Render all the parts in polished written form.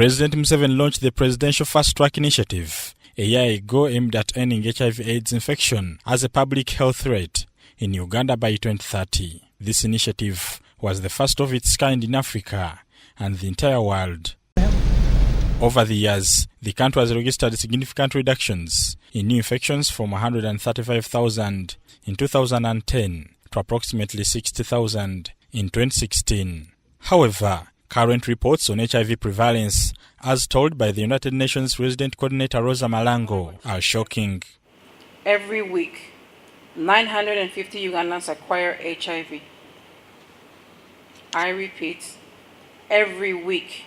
President Museveni launched the Presidential Fast Track Initiative a year ago aimed at ending HIV/AIDS infection as a public health threat in Uganda by 2030. This initiative was the first of its kind in Africa and the entire world. Over the years, the country has registered significant reductions in new infections from 135,000 in 2010 to approximately 60,000 in 2016. However, current reports on HIV prevalence, as told by the United Nations Resident Coordinator Rosa Malango, are shocking. Every week, 950 Ugandans acquire HIV. I repeat, every week,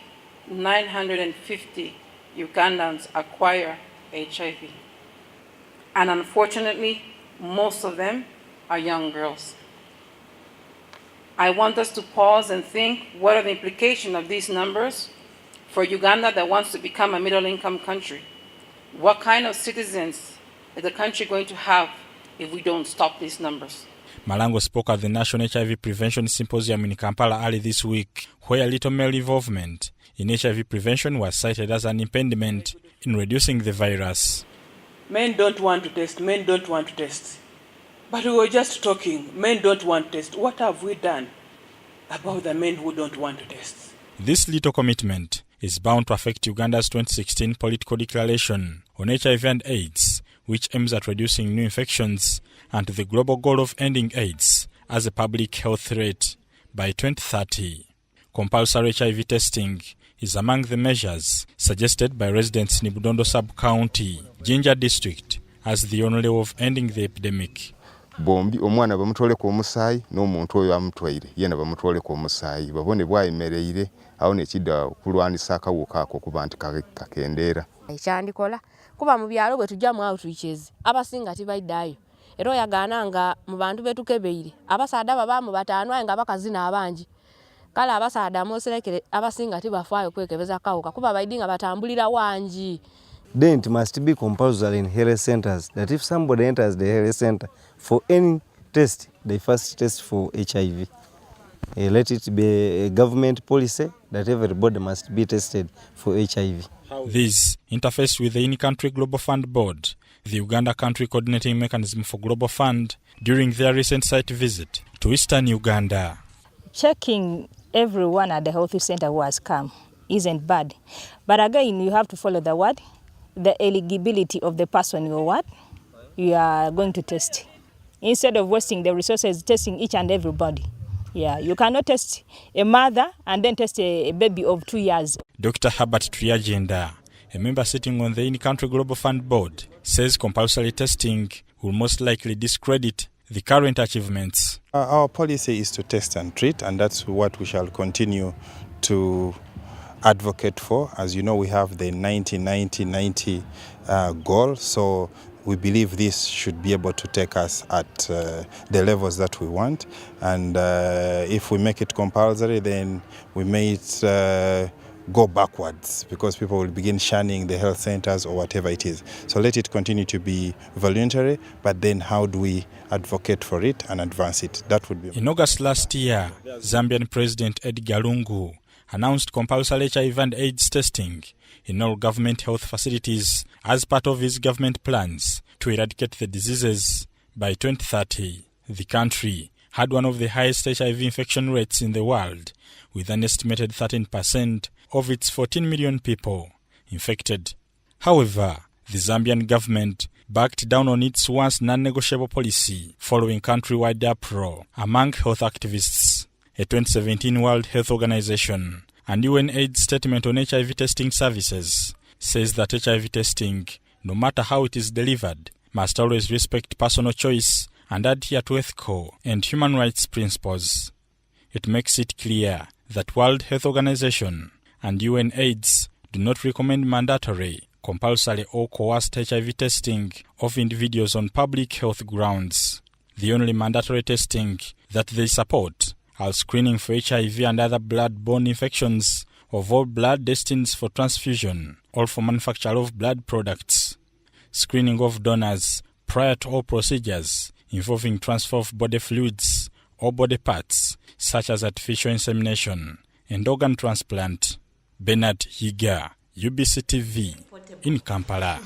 950 Ugandans acquire HIV. And unfortunately, most of them are young girls. I want us to pause and think, what are the implications of these numbers for Uganda that wants to become a middle-income country? What kind of citizens is the country going to have if we don't stop these numbers? Malango spoke at the National HIV Prevention Symposium in Kampala early this week, where little male involvement in HIV prevention was cited as an impediment in reducing the virus. Men don't want to test, men don't want to test. But we were just talking, men don't want to test. What have we done about the men who don't want to test? This little commitment is bound to affect Uganda's 2016 political declaration on HIV and AIDS, which aims at reducing new infections and the global goal of ending AIDS as a public health threat by 2030. Compulsory HIV testing is among the measures suggested by residents in Budondo Sub-County, Jinja District, as the only way of ending the epidemic. Bombi omwana bamutwale ku omusaayi n'omuntu oyo amutwaire yena bamutwale ku omusaayi babone bwayemereire awo nekidda kulwanisa akawuka ako kuba nti kakendeera ekyandikola kuba mu byalo bwe tujjamu outreaches abasinga tibaiddayo era oyagana nga mu bantu betukebeire abasaada babaamu bataano nga bakazina abangi kale abasaada moserekere abasinga tibafaayo kwekebeza akawuka kuba baidinga batambulira wangi. Then it must be compulsory in health centers that if somebody enters the health center for any test, they first test for HIV. Let it be a government policy that everybody must be tested for HIV. This interface with the In-Country Global Fund Board, the Uganda Country Coordinating Mechanism for Global Fund, during their recent site visit to Eastern Uganda. Checking everyone at the health center who has come isn't bad. But again, you have to follow the word. The eligibility of the person you are going to test. Instead of wasting the resources testing each and everybody. Yeah, you cannot test a mother and then test a baby of 2 years. Dr. Herbert Triagenda, a member sitting on the In-Country Global Fund Board, says compulsory testing will most likely discredit the current achievements. Our policy is to test and treat, and that's what we shall continue to advocate for. As you know, we have the 90-90-90 goal, so we believe this should be able to take us at the levels that we want, and if we make it compulsory, then we may go backwards because people will begin shunning the health centers or whatever it is. So let it continue to be voluntary, but then how do we advocate for it and advance it? That would be. In August last year, Zambian President Edgar Lungu announced compulsory HIV and AIDS testing in all government health facilities as part of his government plans to eradicate the diseases by 2030. The country had one of the highest HIV infection rates in the world, with an estimated 13% of its 14 million people infected. However, the Zambian government backed down on its once non-negotiable policy following countrywide uproar among health activists. A 2017 World Health Organization and UNAIDS statement on HIV testing services says that HIV testing, no matter how it is delivered, must always respect personal choice and adhere to ethical and human rights principles. It makes it clear that World Health Organization and UNAIDS do not recommend mandatory, compulsory or coerced HIV testing of individuals on public health grounds. The only mandatory testing that they support are screening for HIV and other blood-borne infections of all blood destined for transfusion or for manufacture of blood products, screening of donors prior to all procedures involving transfer of body fluids or body parts such as artificial insemination and organ transplant. Bernard Higa, UBC TV in Kampala.